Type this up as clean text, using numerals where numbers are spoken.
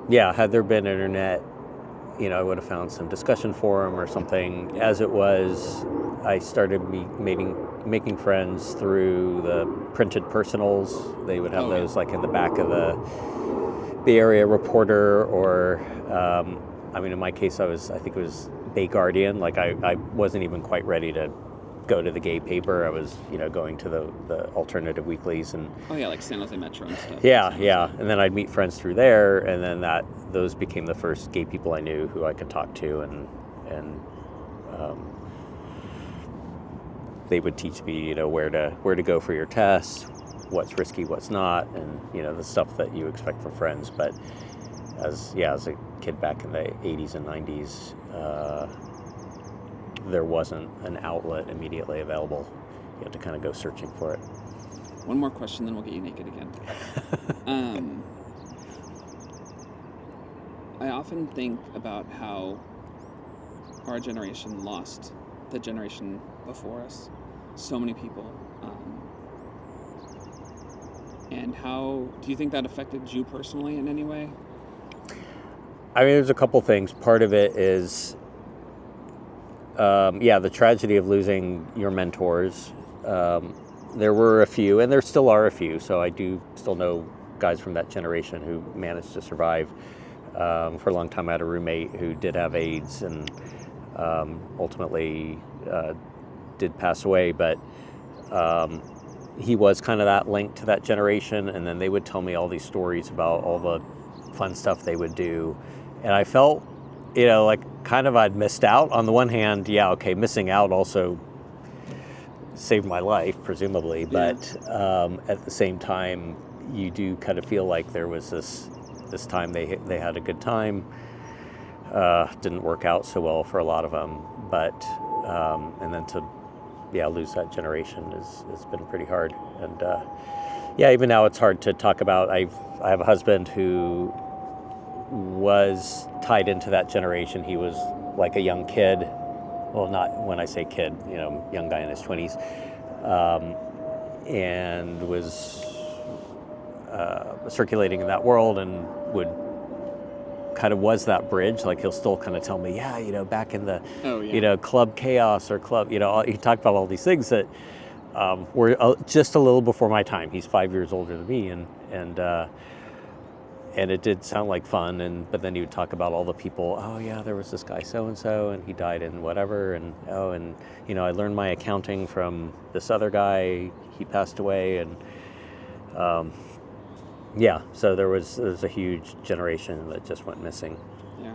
yeah, had there been internet, I would have found some discussion forum or something. As it was, I started making friends through the printed personals. They would have those like in the back of the Bay Area Reporter, or in my case, I think it was Bay Guardian. Like I wasn't even quite ready to go to the gay paper. I was, going to the alternative weeklies and like San Jose Metro and stuff. Yeah. And then I'd meet friends through there, and then those became the first gay people I knew who I could talk to, and they would teach me, where to go for your tests, what's risky, what's not, and the stuff that you expect from friends. But as a kid back in the 80s and 90s, there wasn't an outlet immediately available. You had to kind of go searching for it. One more question, then we'll get you naked again. I often think about how our generation lost the generation before us. So many people. And how do you think that affected you personally in any way? There's a couple things. Part of it is, the tragedy of losing your mentors. There were a few, and there still are a few, so I do still know guys from that generation who managed to survive. For a long time, I had a roommate who did have AIDS and ultimately did pass away, but he was kind of that link to that generation, and then they would tell me all these stories about all the fun stuff they would do, and I felt, like kind of I'd missed out. On the one hand, missing out also saved my life, presumably, but at the same time, you do kind of feel like there was this time they had a good time. Didn't work out so well for a lot of them, but and then to lose that generation has been pretty hard. And even now it's hard to talk about. I have a husband who was tied into that generation. He was like a young kid. Well, not when I say kid, young guy in his 20s, and was circulating in that world, and was that bridge. Like he'll still kind of tell me, back in the, Club Chaos or Club, he talked about all these things that were just a little before my time. He's 5 years older than me, and it did sound like fun, but then he would talk about all the people. There was this guy so-and-so, and he died in whatever, and I learned my accounting from this other guy, he passed away, and so there was a huge generation that just went missing. Yeah.